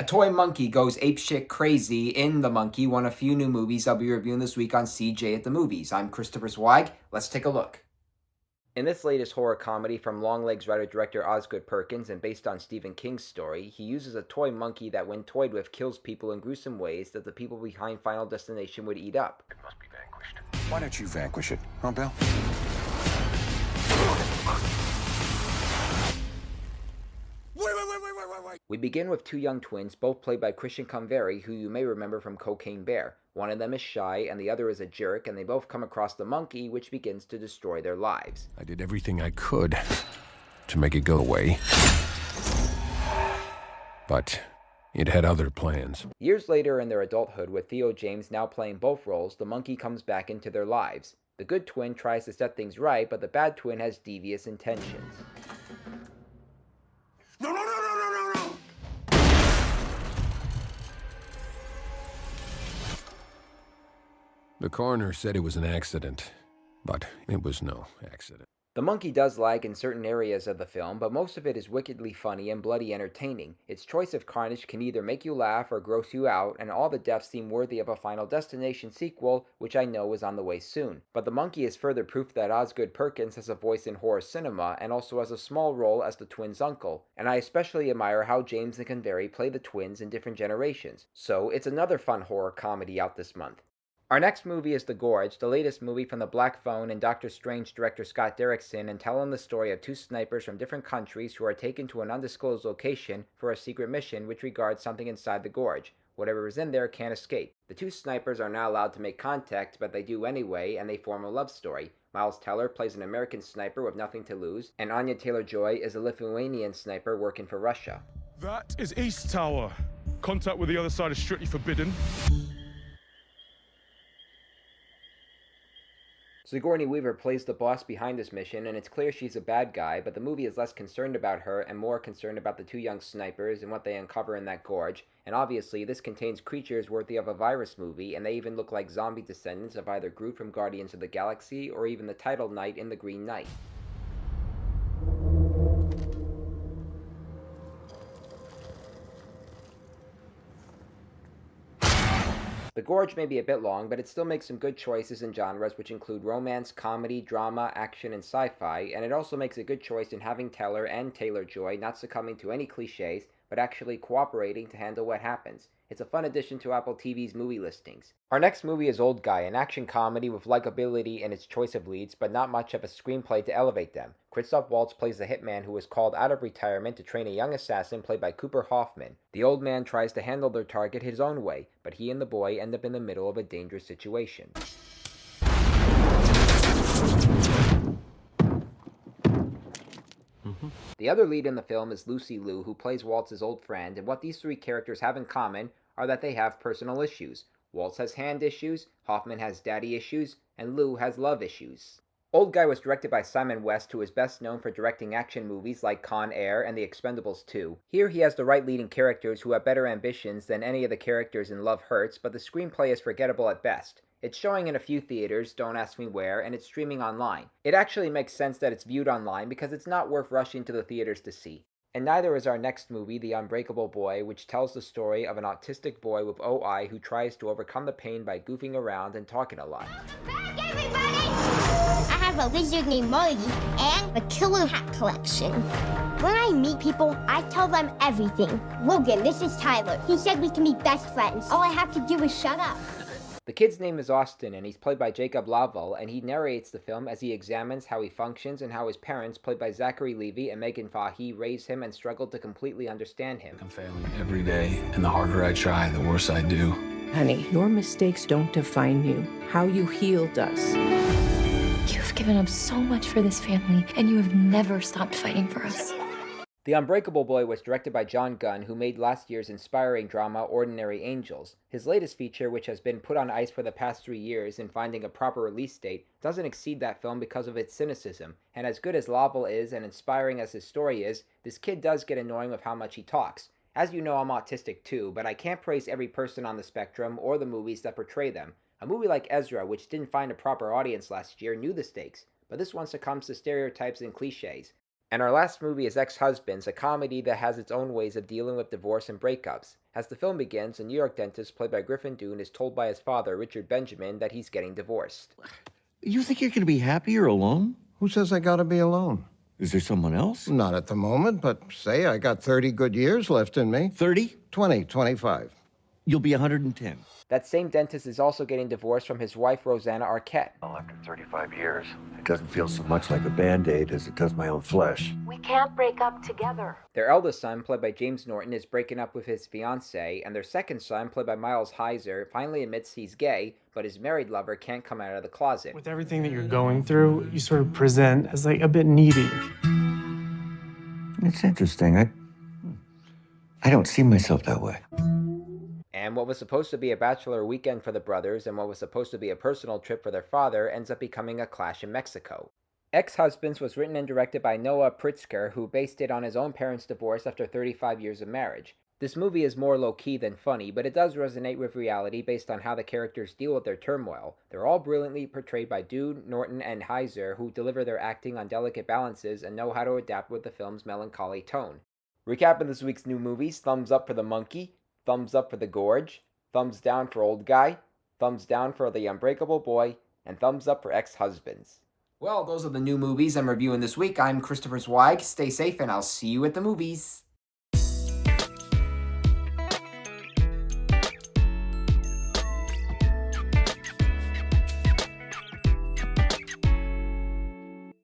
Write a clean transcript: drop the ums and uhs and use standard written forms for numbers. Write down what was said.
A toy monkey goes apeshit crazy in The Monkey, one of few new movies I'll be reviewing this week on CJ at the Movies. I'm Christopher Swag. Let's take a look. In this latest horror comedy from Longlegs writer-director Osgood Perkins and based on Stephen King's story, he uses a toy monkey that when toyed with kills people in gruesome ways that the people behind Final Destination would eat up. It must be vanquished. Why don't you vanquish it, huh, Bill? Wait. We begin with two young twins, both played by Christian Convery, who you may remember from Cocaine Bear. One of them is shy, and the other is a jerk, and they both come across the monkey, which begins to destroy their lives. I did everything I could to make it go away. But it had other plans. Years later in their adulthood, with Theo James now playing both roles, the monkey comes back into their lives. The good twin tries to set things right, but the bad twin has devious intentions. No! The coroner said it was an accident, but it was no accident. The monkey does lag in certain areas of the film, but most of it is wickedly funny and bloody entertaining. Its choice of carnage can either make you laugh or gross you out, and all the deaths seem worthy of a Final Destination sequel, which I know is on the way soon. But the monkey is further proof that Osgood Perkins has a voice in horror cinema, and also has a small role as the twins' uncle. And I especially admire how James and Convery play the twins in different generations. So it's another fun horror comedy out this month. Our next movie is The Gorge, the latest movie from the Black Phone and Doctor Strange director Scott Derrickson, and telling the story of two snipers from different countries who are taken to an undisclosed location for a secret mission which regards something inside the gorge. Whatever is in there can't escape. The two snipers are not allowed to make contact, but they do anyway, and they form a love story. Miles Teller plays an American sniper with nothing to lose, and Anya Taylor-Joy is a Lithuanian sniper working for Russia. That is East Tower. Contact with the other side is strictly forbidden. Sigourney Weaver plays the boss behind this mission, and it's clear she's a bad guy, but the movie is less concerned about her and more concerned about the two young snipers and what they uncover in that gorge. And obviously, this contains creatures worthy of a virus movie, and they even look like zombie descendants of either Groot from Guardians of the Galaxy or even the title Knight in The Green Knight. The Gorge may be a bit long, but it still makes some good choices in genres which include romance, comedy, drama, action, and sci-fi, and it also makes a good choice in having Teller and Taylor-Joy not succumbing to any cliches, but actually cooperating to handle what happens. It's a fun addition to Apple TV's movie listings. Our next movie is Old Guy, an action comedy with likability in its choice of leads, but not much of a screenplay to elevate them. Christoph Waltz plays the hitman who is called out of retirement to train a young assassin played by Cooper Hoffman. The old man tries to handle their target his own way, but he and the boy end up in the middle of a dangerous situation. The other lead in the film is Lucy Liu, who plays Waltz's old friend, and what these three characters have in common are that they have personal issues. Waltz has hand issues, Hoffman has daddy issues, and Liu has love issues. Old Guy was directed by Simon West, who is best known for directing action movies like Con Air and The Expendables 2. Here he has the right leading characters who have better ambitions than any of the characters in Love Hurts, but the screenplay is forgettable at best. It's showing in a few theaters, don't ask me where, and it's streaming online. It actually makes sense that it's viewed online because it's not worth rushing to the theaters to see. And neither is our next movie, The Unbreakable Boy, which tells the story of an autistic boy with OI who tries to overcome the pain by goofing around and talking a lot. Back, everybody! I have a lizard named Marty and a killer hat collection. When I meet people, I tell them everything. Logan, this is Tyler. He said we can be best friends. All I have to do is shut up. The kid's name is Austin, and he's played by Jacob Laval, and he narrates the film as he examines how he functions and how his parents, played by Zachary Levi and Meghann Fahy, raised him and struggled to completely understand him. I'm failing every day, and the harder I try, the worse I do. Honey, your mistakes don't define you. How you heal does. You've given up so much for this family, and you have never stopped fighting for us. The Unbreakable Boy was directed by John Gunn, who made last year's inspiring drama Ordinary Angels. His latest feature, which has been put on ice for the past 3 years in finding a proper release date, doesn't exceed that film because of its cynicism, and as good as Laval is and inspiring as his story is, this kid does get annoying with how much he talks. As you know, I'm autistic too, but I can't praise every person on the spectrum or the movies that portray them. A movie like Ezra, which didn't find a proper audience last year, knew the stakes, but this one succumbs to stereotypes and cliches. And our last movie is Ex-Husbands, a comedy that has its own ways of dealing with divorce and breakups. As the film begins, a New York dentist played by Griffin Dunne is told by his father, Richard Benjamin, that he's getting divorced. You think you're going to be happier alone? Who says I gotta be alone? Is there someone else? Not at the moment, but say I got 30 good years left in me. 30? 20, 25. You'll be 110. That same dentist is also getting divorced from his wife, Rosanna Arquette. Well, after 35 years, it doesn't feel so much like a Band-Aid as it does my own flesh. We can't break up together. Their eldest son, played by James Norton, is breaking up with his fiancée, and their second son, played by Miles Heiser, finally admits he's gay, but his married lover can't come out of the closet. With everything that you're going through, you sort of present as like a bit needy. It's interesting. I don't see myself that way. And what was supposed to be a bachelor weekend for the brothers and what was supposed to be a personal trip for their father ends up becoming a clash in Mexico. Ex-Husbands was written and directed by Noah Pritzker, who based it on his own parents' divorce after 35 years of marriage. This movie is more low-key than funny, but it does resonate with reality based on how the characters deal with their turmoil. They're all brilliantly portrayed by Dunne, Norton, and Heiser, who deliver their acting on delicate balances and know how to adapt with the film's melancholy tone. Recapping this week's new movies: thumbs up for The Monkey, thumbs up for The Gorge, thumbs down for Old Guy, thumbs down for The Unbreakable Boy, and thumbs up for Ex-Husbands. Well, those are the new movies I'm reviewing this week. I'm Christopher Zweig. Stay safe, and I'll see you at the movies.